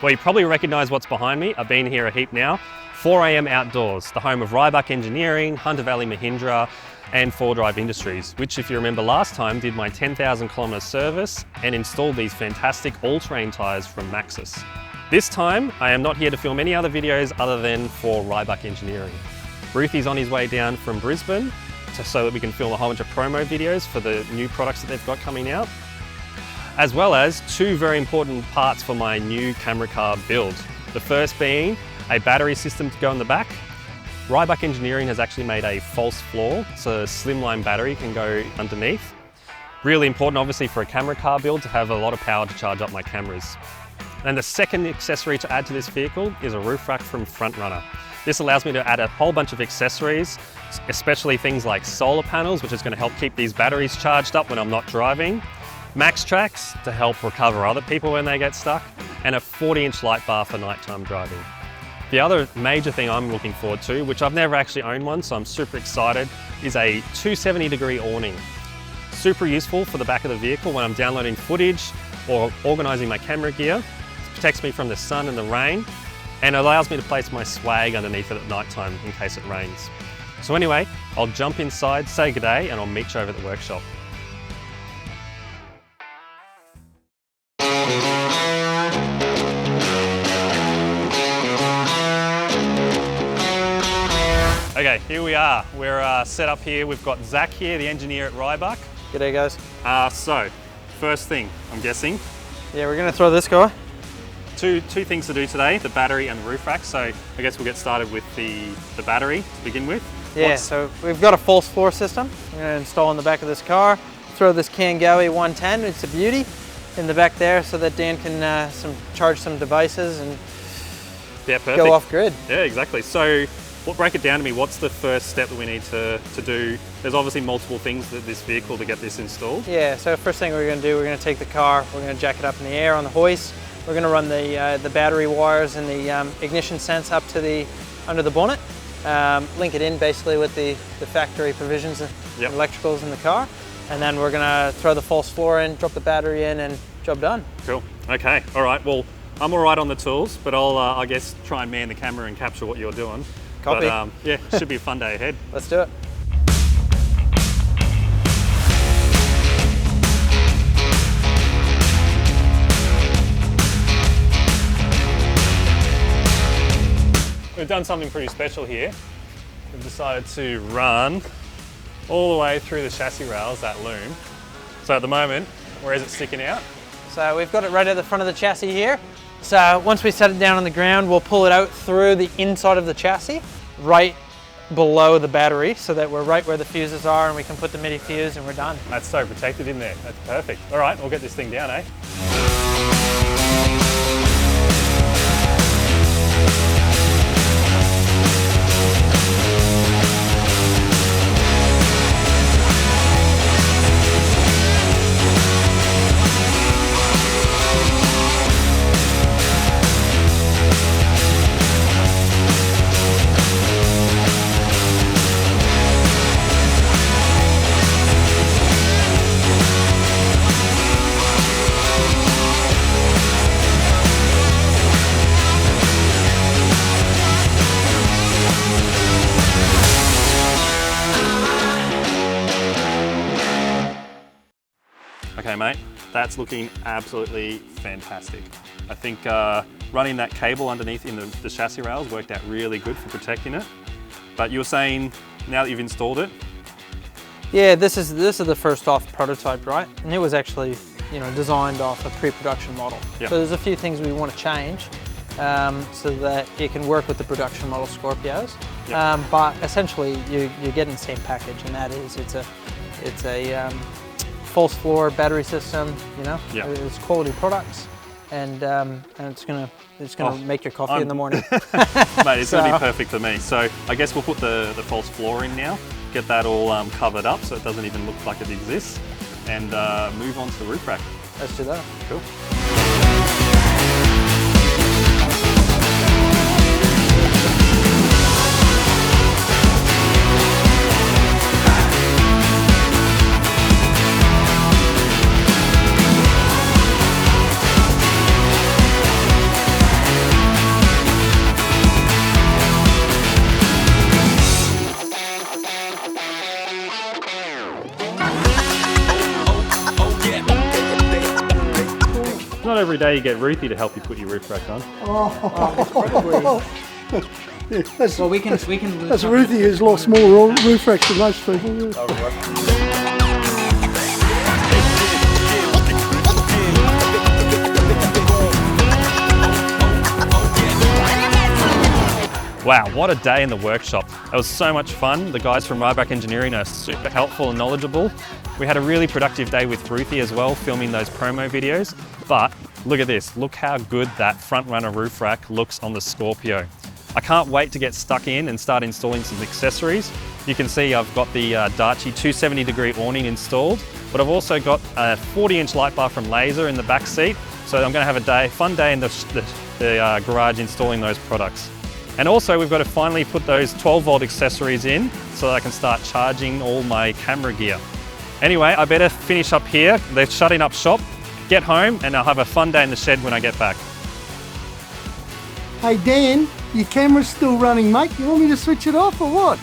Well, you probably recognize what's behind me. I've been here a heap now. 4 AM Outdoors, the home of Ryebuck Engineering, Hunter Valley Mahindra, and 4Drive Industries, which, if you remember last time, did my 10,000 kilometre service and installed these fantastic all-terrain tyres from Maxxis. This time, I am not here to film any other videos other than for Ryebuck Engineering. Ruthie's on his way down from Brisbane so that we can film a whole bunch of promo videos for the new products that they've got coming out, as well as two very important parts for my new camera car build. The first being a battery system to go in the back. Ryebuck Engineering has actually made a false floor, so a Slimline battery can go underneath. Really important, obviously, for a camera car build to have a lot of power to charge up my cameras. And the second accessory to add to this vehicle is a roof rack from Front Runner. This allows me to add a whole bunch of accessories, especially things like solar panels, which is going to help keep these batteries charged up when I'm not driving, max tracks to help recover other people when they get stuck, and a 40-inch light bar for nighttime driving. The other major thing I'm looking forward to, which I've never actually owned one, so I'm super excited, is a 270-degree awning. Super useful for the back of the vehicle when I'm downloading footage or organising my camera gear. It protects me from the sun and the rain, and allows me to place my swag underneath it at night time in case it rains. So anyway, I'll jump inside, say good day, and I'll meet you over at the workshop. Okay, here we are. We're set up here. We've got Zak here, the engineer at Ryebuck. G'day guys. So, first thing, I'm guessing. Yeah, we're gonna throw this guy. Two things to do today, the battery and the roof rack. So I guess we'll get started with the battery to begin with. Yeah, so we've got a false floor system. We're gonna install in the back of this car. Throw this Cangoee 110, it's a beauty, in the back there so that Dan can charge some devices and go off grid. Yeah, exactly. So, break it down to me, what's the first step that we need to do? There's obviously multiple things that this vehicle to get this installed. Yeah, so first thing we're gonna do, we're gonna take the car, we're gonna jack it up in the air on the hoist. We're gonna run the battery wires and the ignition sense up to under the bonnet. Link it in basically with the factory provisions and electricals in the car. And then we're gonna throw the false floor in, drop the battery in, and job done. Cool, okay, all right, well, I'm all right on the tools, but I'll, I guess, try and man the camera and capture what you're doing. Copy. But yeah, it should be a fun day ahead. Let's do it. We've done something pretty special here. We've decided to run all the way through the chassis rails, that loom. So at the moment, where is it sticking out? So we've got it right at the front of the chassis here. So once we set it down on the ground, we'll pull it out through the inside of the chassis, right below the battery, so that we're right where the fuses are and we can put the MIDI fuse and we're done. That's so protected in there. That's perfect. All right, we'll get this thing down, eh? Okay mate, that's looking absolutely fantastic. I think running that cable underneath in the chassis rails worked out really good for protecting it. But you were saying, now that you've installed it? Yeah, this is the first off prototype, right? And it was actually, designed off a pre-production model. Yep. So there's a few things we want to change so that it can work with the production model Scorpios. Yep. But essentially, you're getting the same package, and that is it's a false floor battery system. Yep. It's quality products, and it's gonna make your coffee in the morning. Mate, it's gonna be perfect for me. So I guess we'll put the false floor in now, get that all covered up so it doesn't even look like it exists, and move on to the roof rack. Let's do that. Cool. every day you get Ruthie to help you put your roof rack on. Yeah, that's, Well, we can. that's Ruthie who's lost more roof racks than most people. Yeah. Wow, what a day in the workshop. It was so much fun. The guys from Ryebuck Engineering are super helpful and knowledgeable. We had a really productive day with Ruthie as well, filming those promo videos. But look at this, look how good that front runner roof rack looks on the Scorpio. I can't wait to get stuck in and start installing some accessories. You can see I've got the Darchi 270-degree awning installed, but I've also got a 40-inch light bar from Laser in the back seat. So I'm going to have a fun day in the garage installing those products. And also we've got to finally put those 12-volt accessories in so that I can start charging all my camera gear. Anyway, I better finish up here. They're shutting up shop, get home, and I'll have a fun day in the shed when I get back. Hey Dan, your camera's still running, mate. You want me to switch it off or what?